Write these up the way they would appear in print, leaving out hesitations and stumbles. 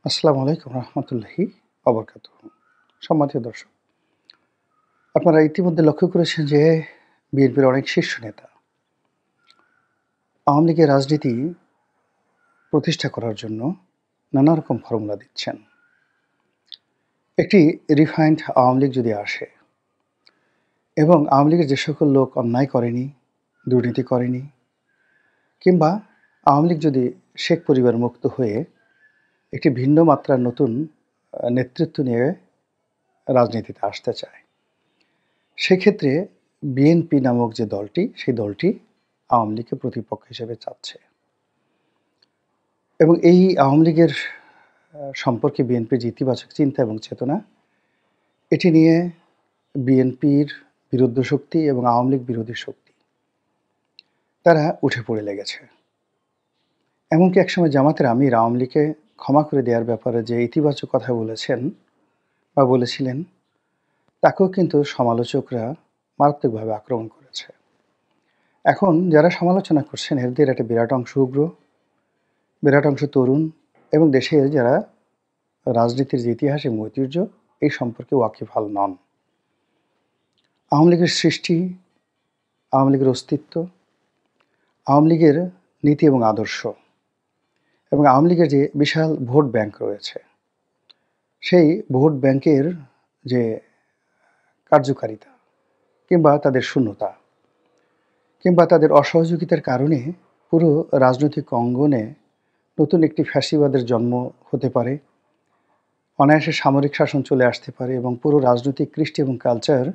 আসসালামু আলাইকুম রহমতুল্লাহি অবরকাতুহু। সম্মানিত দর্শক, আপনারা ইতিমধ্যে লক্ষ্য করেছেন যে বিএনপির অনেক শীর্ষ নেতা আওয়ামী লীগের রাজনীতি প্রতিষ্ঠা করার জন্য নানা রকম ফর্মুলা দিচ্ছেন। একটি রিফাইন্ড আওয়ামী লীগ যদি আসে এবং আওয়ামী লীগের যে সকল লোক অন্যায় করেনি, দুর্নীতি করেনি, কিংবা আওয়ামী লীগ যদি শেখ পরিবার মুক্ত হয়ে একটি ভিন্ন মাত্রার নতুন নেতৃত্ব নিয়ে রাজনীতিতে আসতে চায়, সেক্ষেত্রে বিএনপি নামক যে দলটি, সেই দলটি আওয়ামী লীগকে প্রতিপক্ষ হিসেবে চাচ্ছে এবং এই আওয়ামী লীগের সম্পর্কে বিএনপির যে ইতিবাচক চিন্তা এবং চেতনা, এটি নিয়ে বিএনপির বিরুদ্ধ শক্তি এবং আওয়ামী লীগ বিরোধী শক্তি তারা উঠে পড়ে লেগেছে। এমনকি একসময় জামাতের আমির আওয়ামী লীগকে ক্ষমা করে দেওয়ার ব্যাপারে যে ইতিবাচক কথা বলেছেন বা বলেছিলেন, তাকেও কিন্তু সমালোচকরা মারাত্মকভাবে আক্রমণ করেছে। এখন যারা সমালোচনা করছেন এদের একটা বিরাট অংশ উগ্র, বিরাট অংশ তরুণ এবং দেশের যারা রাজনীতির যে ইতিহাস এবং ঐতিহ্য এই সম্পর্কে ওয়াকিবহাল নন। আওয়ামী লীগের সৃষ্টি, আওয়ামী লীগের অস্তিত্ব, আওয়ামী লীগের নীতি এবং আদর্শ এবং আওয়ামী লীগের যে বিশাল ভোট ব্যাংক রয়েছে, সেই ভোট ব্যাংকের যে কার্যকারিতা কিংবা তাদের শূন্যতা কিংবা তাদের অসহযোগিতার কারণে পুরো রাজনৈতিক অঙ্গনে নতুন একটি ফ্যাসিবাদের জন্ম হতে পারে, অনায়াসে সামরিক শাসন চলে আসতে পারে এবং পুরো রাজনৈতিক কৃষ্টি এবং কালচার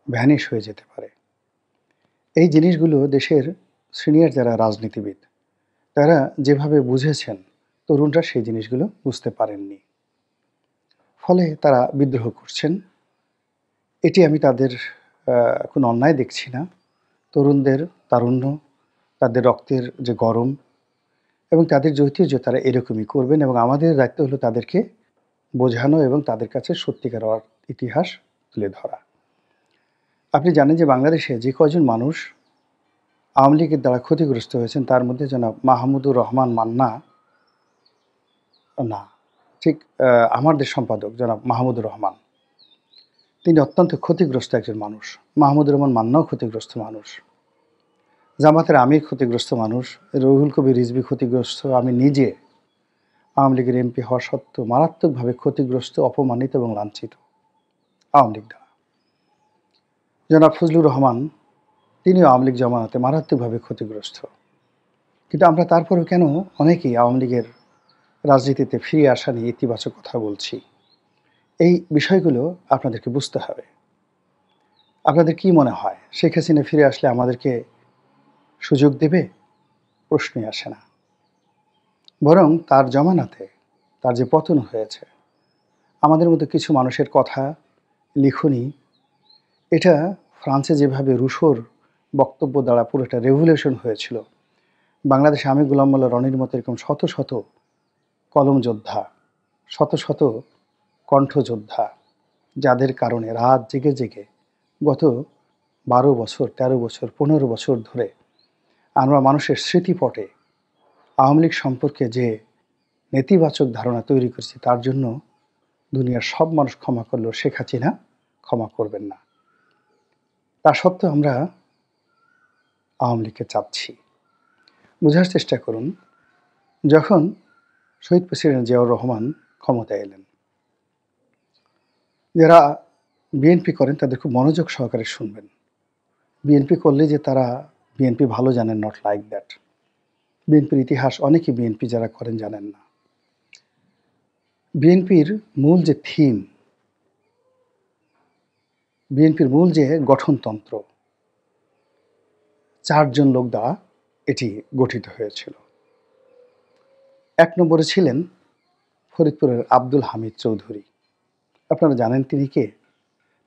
ভ্যানিশ হয়ে যেতে পারে। এই জিনিসগুলো দেশের সিনিয়র যারা রাজনীতিবিদ তারা যেভাবে বুঝেছেন, তরুণরা সেই জিনিসগুলো বুঝতে পারেননি, ফলে তারা বিদ্রোহ করছেন। এটি আমি তাদের কোনো অন্যায় দেখছি না। তরুণদের তারুণ্য, তাদের রক্তের যে গরম এবং তাদের যে ঐতিহ্য, তারা এরকমই করবেন এবং আমাদের দায়িত্ব হলো তাদেরকে বোঝানো এবং তাদের কাছে সত্যিকার ইতিহাস তুলে ধরা। আপনি জানেন যে বাংলাদেশে যে কয়জন মানুষ আওয়ামী লীগের দ্বারা ক্ষতিগ্রস্ত হয়েছেন, তার মধ্যে জনাব মাহমুদুর রহমান মান্না না, ঠিক আমার দেশ সম্পাদক জনাব মাহমুদুর রহমান, তিনি অত্যন্ত ক্ষতিগ্রস্ত একজন মানুষ। মাহমুদুর রহমান মান্নাও ক্ষতিগ্রস্ত মানুষ, জামাতের আমির ক্ষতিগ্রস্ত মানুষ, রুহুল কবির রিজভী ক্ষতিগ্রস্ত, আমি নিজে আওয়ামী লীগের এমপি হওয়া সত্ত্বেও মারাত্মকভাবে ক্ষতিগ্রস্ত, অপমানিত এবং লাঞ্ছিত আওয়ামী লীগ দ্বারা। জনাব ফজলুর রহমান, তিনিও আওয়ামী লীগ জমানাতে মারাত্মকভাবে ক্ষতিগ্রস্ত। কিন্তু আমরা তারপরেও কেন অনেকেই আওয়ামী লীগের রাজনীতিতে ফিরে আসা নিয়ে ইতিবাচক কথা বলছি? এই বিষয়গুলো আপনাদেরকে বুঝতে হবে। আপনাদের কি মনে হয় শেখ হাসিনা ফিরে আসলে আমাদেরকে সুযোগ দেবে? প্রশ্নই আসে না। বরং তার জমানাতে তার যে পতন হয়েছে, আমাদের মতো কিছু মানুষের কথা, লিখনি, এটা ফ্রান্সে যেভাবে রুশোর বক্তব্য দ্বারা পুরোটা রেভলিউশন হয়েছিল, বাংলাদেশে আমি গোলাম মোল্লা রনির মতো এরকম শত শত কলম যোদ্ধা, শত শত কণ্ঠযোদ্ধা, যাদের কারণে রাত জেগে জেগে গত 12 বছর, 13 বছর, 15 বছর ধরে আমরা মানুষের স্মৃতিপটে আওয়ামী লীগ সম্পর্কে যে নেতিবাচক ধারণা তৈরি করেছি, তার জন্য দুনিয়ার সব মানুষ ক্ষমা করলেও শেখ হাসিনা ক্ষমা করবেন না। তা সত্ত্বেও আমরা আওয়ামী লীগকে চাচ্ছি। বোঝার চেষ্টা করুন, যখন শহীদ প্রেসিডেন্ট জিয়াউর রহমান ক্ষমতায় এলেন, যারা বিএনপি করেন তাদের খুব মনোযোগ সহকারে শুনবেন। বিএনপি করলে যে তারা বিএনপি ভালো জানেন, নট লাইক দ্যাট। বিএনপির ইতিহাস অনেকেই বিএনপি যারা করেন জানেন না। বিএনপির মূল যে থিম, বিএনপির মূল যে গঠনতন্ত্র, 4 জন লোক দ্বারা এটি গঠিত হয়েছিল। 1 নম্বরে ছিলেন ফরিদপুরের আব্দুল হামিদ চৌধুরী। আপনারা জানেন তিনি কে?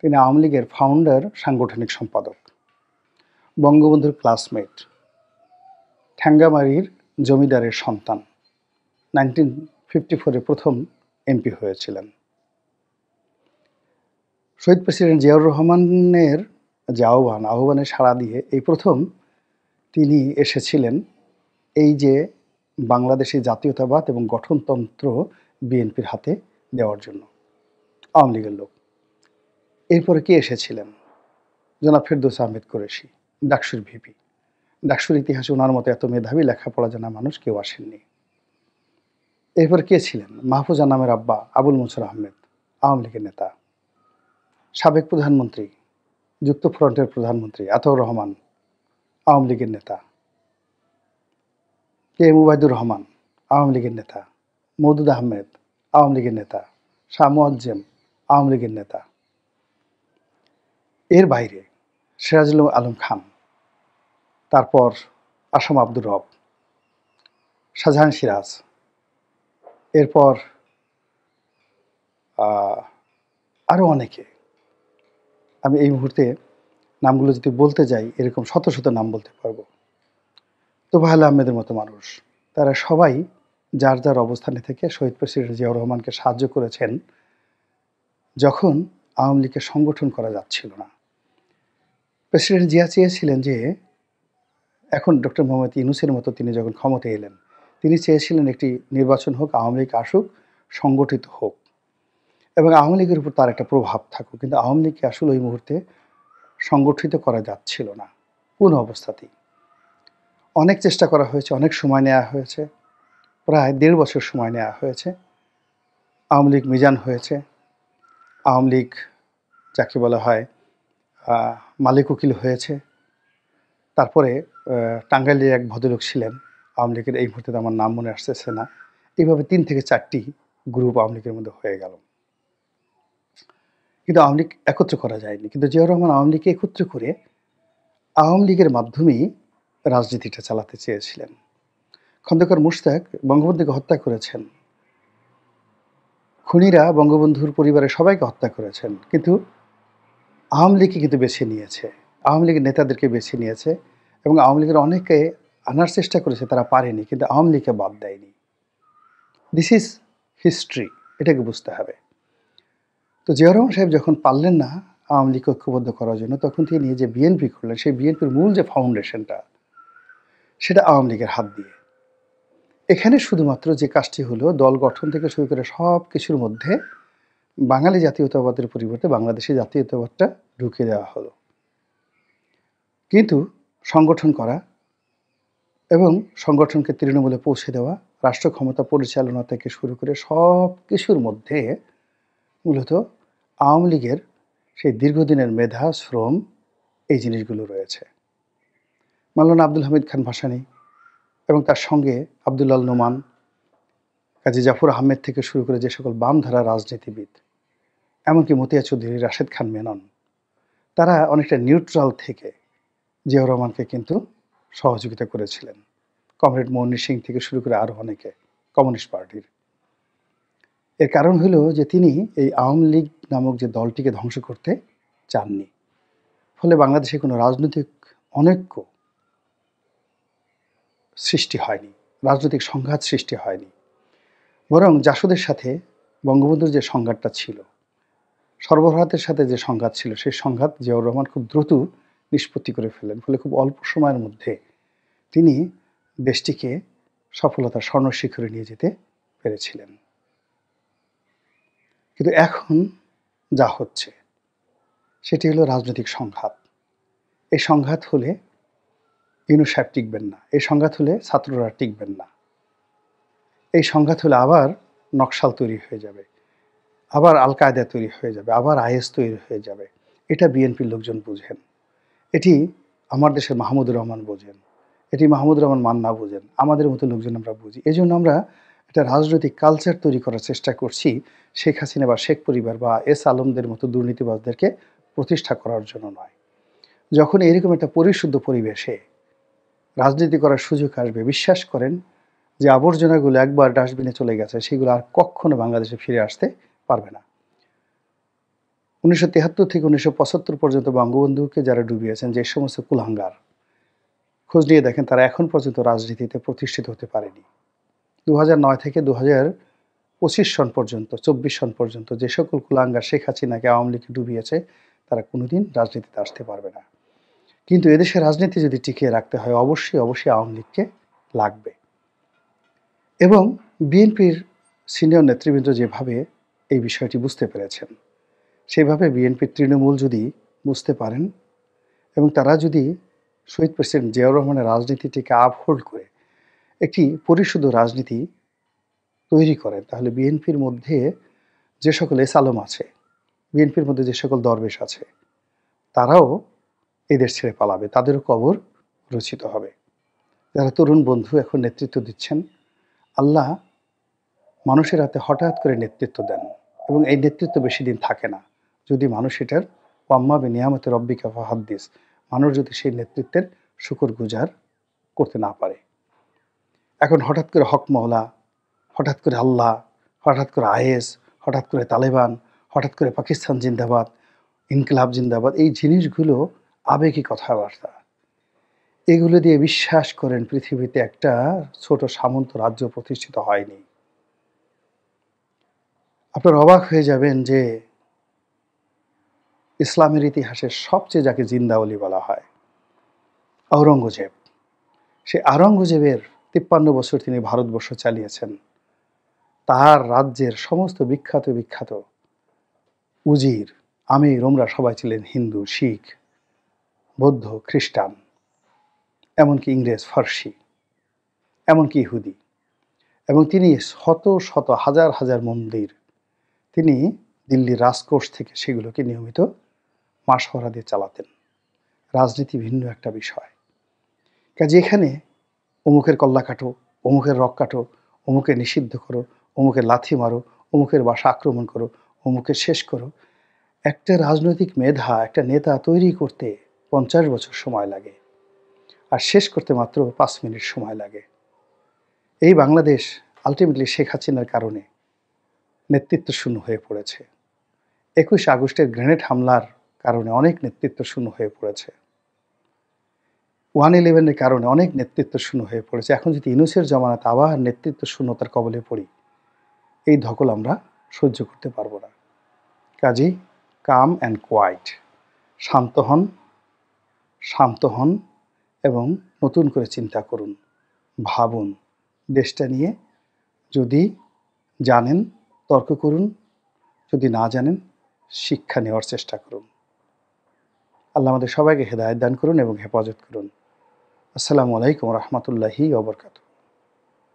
তিনি আওয়ামী লীগের ফাউন্ডার, সাংগঠনিক সম্পাদক, বঙ্গবন্ধুর ক্লাসমেট, ঠ্যাঙ্গামারির জমিদারের সন্তান, 1954-এ প্রথম এমপি হয়েছিলেন। শহীদ প্রেসিডেন্ট জিয়াউর রহমানের যে আহ্বানে সাড়া দিয়ে এই প্রথম তিনি এসেছিলেন এই যে বাংলাদেশি জাতীয়তাবাদ এবং গঠনতন্ত্র বিএনপির হাতে দেওয়ার জন্য, আওয়ামী লীগের লোক। এরপরে কে এসেছিলেন? জনাব ফেরদৌস আহমেদ কুরেশি, ডাকসুর ভিপি। ডাকসুর ইতিহাসে ওনার মতো এত মেধাবী লেখাপড়া জানা মানুষ কেউ আসেননি। এরপর কে ছিলেন? মাহফুজা নামের আব্বা আবুল মনসুর আহমেদ, আওয়ামী লীগের নেতা। সাবেক প্রধানমন্ত্রী, যুক্তফ্রন্টের প্রধানমন্ত্রী আতাউর রহমান, আওয়ামী লীগের নেতা। কে এম উবাইদুর রহমান, আওয়ামী লীগের নেতা। মওদুদ আহমেদ, আওয়ামী লীগের নেতা। শাহ মুয়াজ্জেম, আওয়ামী লীগের নেতা। এর বাইরে সিরাজুল আলম খান, তারপর আসাম আব্দুর রব, শাহজাহান সিরাজ, এরপর আরও অনেকে। আমি এই মুহূর্তে নামগুলো যদি বলতে যাই এরকম শত শত নাম বলতে পারবো। তোফায়েল আহমেদের মতো মানুষ, তারা সবাই যার যার অবস্থানে থেকে শহীদ প্রেসিডেন্ট জিয়াউর রহমানকে সাহায্য করেছেন যখন আওয়ামী লীগকে সংগঠন করা যাচ্ছিল না। প্রেসিডেন্ট জিয়া চেয়েছিলেন যে, এখন ডক্টর মোহাম্মদ ইউনূসের মতো তিনি যখন ক্ষমতায় এলেন, তিনি চেয়েছিলেন একটি নির্বাচন হোক, আওয়ামী লীগ আসুক, সংগঠিত হোক এবং আওয়ামী লীগের উপর তার একটা প্রভাব থাকুক। কিন্তু আওয়ামী লীগকে আসলে ওই মুহূর্তে সংগঠিত করা যাচ্ছিল না কোনো অবস্থাতেই। অনেক চেষ্টা করা হয়েছে, অনেক সময় নেওয়া হয়েছে, প্রায় ১.৫ বছর সময় নেওয়া হয়েছে। আওয়ামী লীগ মিজান হয়েছে, আওয়ামী লীগ যাকে বলা হয় মালিক উকিল হয়েছে। তারপরে টাঙ্গাইলের এক ভদ্রলোক ছিলেন আওয়ামী লীগের, এই মুহূর্তে আমার নাম মনে আসতেছে না। এইভাবে ৩ থেকে ৪টি গ্রুপ আওয়ামী লীগের মধ্যে হয়ে গেল, কিন্তু আওয়ামী লীগ একত্র করা যায়নি। কিন্তু জিয়াউর রহমান আওয়ামী লীগকে একত্র করে আওয়ামী লীগের মাধ্যমেই রাজনীতিটা চালাতে চেয়েছিলেন। খন্দকার মুশতাক বঙ্গবন্ধুকে হত্যা করেছেন, খুনিরা বঙ্গবন্ধুর পরিবারের সবাইকে হত্যা করেছেন, কিন্তু আওয়ামী লীগকে কিন্তু বেছে নিয়েছে, আওয়ামী লীগের নেতাদেরকে বেছে নিয়েছে এবং আওয়ামী লীগের অনেকে আনার চেষ্টা করেছে, তারা পারেনি, কিন্তু আওয়ামী লীগকে বাদ দেয়নি। দিস ইজ হিস্ট্রি, এটাকে বুঝতে হবে। তো জিয়াউর রহমান সাহেব যখন পারলেন না আওয়ামী লীগকে ঐক্যবদ্ধ করার জন্য, তখন তিনি যে বিএনপি করলেন, সেই বিএনপির মূল যে ফাউন্ডেশনটা, সেটা আওয়ামী লীগের হাত দিয়ে। এখানে শুধুমাত্র যে কাজটি হলো, দল গঠন থেকে শুরু করে সব কিছুর মধ্যে বাঙালি জাতীয়তাবাদের পরিবর্তে বাংলাদেশি জাতীয়তাবাদটা ঢুকিয়ে দেওয়া হলো। কিন্তু সংগঠন করা এবং সংগঠনকে তৃণমূলে পৌঁছে দেওয়া, রাষ্ট্র ক্ষমতা পরিচালনা থেকে শুরু করে সব কিছুর মধ্যে মূলত আওয়ামী লীগের সেই দীর্ঘদিনের মেধা, শ্রম, এই জিনিসগুলো রয়েছে। মাওলানা আব্দুল হামিদ খান ভাসানী এবং তার সঙ্গে আব্দুল্লাল নোমান, কাজী জাফর আহমেদ থেকে শুরু করে যে সকল বামধারা রাজনীতিবিদ, এমনকি মতিয়া চৌধুরী, রাশেদ খান মেনন, তারা অনেকটা নিউট্রাল থেকে জিয়াউর রহমানকে কিন্তু সহযোগিতা করেছিলেন। কমরেড মনির সিং থেকে শুরু করে আরও অনেকে, কমিউনিস্ট পার্টির। এর কারণ হলো যে তিনি এই আওয়ামী লীগ নামক যে দলটিকে ধ্বংস করতে চাননি। ফলে বাংলাদেশে কোনো রাজনৈতিক অনৈক্য সৃষ্টি হয়নি, রাজনৈতিক সংঘাত সৃষ্টি হয়নি। বরং জাসদের সাথে বঙ্গবন্ধুর যে সংঘাতটা ছিল, সর্বভারতের সাথে যে সংঘাত ছিল, সেই সংঘাত জিয়াউর রহমান খুব দ্রুত নিষ্পত্তি করে ফেলেন। ফলে খুব অল্প সময়ের মধ্যে তিনি দেশটিকে সফলতার স্বর্ণশিখরে নিয়ে যেতে পেরেছিলেন। কিন্তু এখন যা হচ্ছে সেটি হলো রাজনৈতিক সংঘাত। এই সংঘাত হলে ইউনূস সাহেব টিকবেন না, এই সংঘাত হলে ছাত্ররা টিকবেন না, এই সংঘাত হলে আবার নকশাল তৈরি হয়ে যাবে, আবার আল কায়দা তৈরি হয়ে যাবে, আবার আইএস তৈরি হয়ে যাবে। এটা বিএনপির লোকজন বুঝেন, এটি আমার দেশের মাহমুদুর রহমান বোঝেন, এটি মাহমুদুর রহমান মান্না বোঝেন, আমাদের মতো লোকজন আমরা বুঝি। এই জন্য আমরা একটা রাজনৈতিক কালচার তৈরি করার চেষ্টা করছি, শেখ হাসিনা বা শেখ পরিবার বা এস আলমদের মতো দুর্নীতিবাজদেরকে প্রতিষ্ঠা করার জন্য নয়। যখন এরকম একটা পরিশুদ্ধ পরিবেশে রাজনীতি করার সুযোগ আসবে, বিশ্বাস করেন যে আবর্জনাগুলো একবার ডাস্টবিনে চলে গেছে, সেগুলো আর কখনো বাংলাদেশে ফিরে আসতে পারবে না। 1973 থেকে 1975 পর্যন্ত বঙ্গবন্ধুকে যারা ডুবিয়েছেন, যে সমস্ত কুলাঙ্গার, খোঁজ নিয়ে দেখেন তারা এখন পর্যন্ত রাজনীতিতে প্রতিষ্ঠিত হতে পারেনি। 2009 থেকে 2025 সন পর্যন্ত, 24 সন পর্যন্ত যে সকল কুলাঙ্গার শেখ হাসিনাকে আওয়ামী লীগকে ডুবিয়েছে, তারা কোনোদিন রাজনীতিতে আসতে পারবে না। কিন্তু এদেশের রাজনীতি যদি টিকিয়ে রাখতে হয়, অবশ্যই অবশ্যই আওয়ামী লীগকে লাগবে। এবং বিএনপির সিনিয়র নেতৃবৃন্দ যেভাবে এই বিষয়টি বুঝতে পেরেছেন, সেভাবে বিএনপির তৃণমূল যদি বুঝতে পারেন এবং তারা যদি শহীদ প্রেসিডেন্ট জিয়াউর রহমানের রাজনীতিটিকে আপহোল্ড করে একটি পরিশুদ্ধ রাজনীতি তৈরি করেন, তাহলে বিএনপির মধ্যে যে সকল এসালম আছে, বিএনপির মধ্যে যে সকল দরবেশ আছে, তারাও এই দেশ ছেড়ে পালাবে, তাদেরও কবর রচিত হবে। যারা তরুণ বন্ধু এখন নেতৃত্ব দিচ্ছেন, আল্লাহ মানুষের হাতে হঠাৎ করে নেতৃত্ব দেন এবং এই নেতৃত্ব বেশি দিন থাকে না। যদি মানুষ এটার ওয়াম্মা বিনিয়ামতে রব্বিকা ফাহাদ্দিস, মানুষ যদি সেই নেতৃত্বের শুকর গুজার করতে না পারে। এখন হঠাৎ করে হক মহলা, হঠাৎ করে আল্লাহ, হঠাৎ করে আইএস, হঠাৎ করে তালেবান, হঠাৎ করে পাকিস্তান জিন্দাবাদ, ইনকিলাব জিন্দাবাদ, এই জিনিসগুলো আবেগী কথাবার্তা। এগুলো দিয়ে বিশ্বাস করেন পৃথিবীতে একটা ছোট সামন্ত রাজ্য প্রতিষ্ঠিত হয়নি। আপনারা অবাক হয়ে যাবেন যে ইসলামের ইতিহাসের সবচেয়ে যাকে জিন্দাওলি বলা হয়, আওরঙ্গজেব, সে আওরঙ্গজেবের 53 বছর তিনি ভারতবর্ষ চালিয়েছেন। তার রাজ্যের সমস্ত বিখ্যাত উজির, আমির, ওমরা সবাই ছিলেন হিন্দু, শিখ, বৌদ্ধ, খ্রিস্টান, এমনকি ইংরেজ, ফার্সি, এমনকি ইহুদি। এবং তিনি শত শত হাজার হাজার মন্দির তিনি দিল্লির রাজকোষ থেকে সেগুলোকে নিয়মিত মাসোয়ারা দিয়ে চালাতেন। রাজনীতি ভিন্ন একটা বিষয়। কাজে এখানে অমুকের কল্লা কাটো, অমুকের রক কাটো, অমুকে নিষিদ্ধ করো, অমুকের লাথি মারো, অমুকের বাসা আক্রমণ করো, অমুকে শেষ করো, একটা রাজনৈতিক মেধা, একটা নেতা তৈরি করতে 50 বছর সময় লাগে, আর শেষ করতে মাত্র 5 মিনিট সময় লাগে। এই বাংলাদেশ আলটিমেটলি শেখ হাসিনার কারণে নেতৃত্ব শূন্য হয়ে পড়েছে। 21 আগস্টের গ্রেনেড হামলার কারণে অনেক নেতৃত্ব শূন্য হয়ে পড়েছে। 111-এর কারণে অনেক নেতৃত্ব শূন্য হয়ে পড়েছে। এখন যদি ইউনূসের জমানাতে আবার নেতৃত্ব শূন্যতার কবলে পড়ি, এই ধকল আমরা সহ্য করতে পারবো না। কাজেই কাম অ্যান্ড কোয়াইট, শান্ত হন এবং নতুন করে চিন্তা করুন, ভাবুন। দেশটা নিয়ে যদি জানেন তর্ক করুন, যদি না জানেন শিক্ষা নেওয়ার চেষ্টা করুন। আল্লাহ আমাদের সবাইকে হেদায়েত দান করুন এবং হেফাজত করুন। আসসালামু আলাইকুম ওয়া রাহমাতুল্লাহি ওয়া বারাকাতুহু।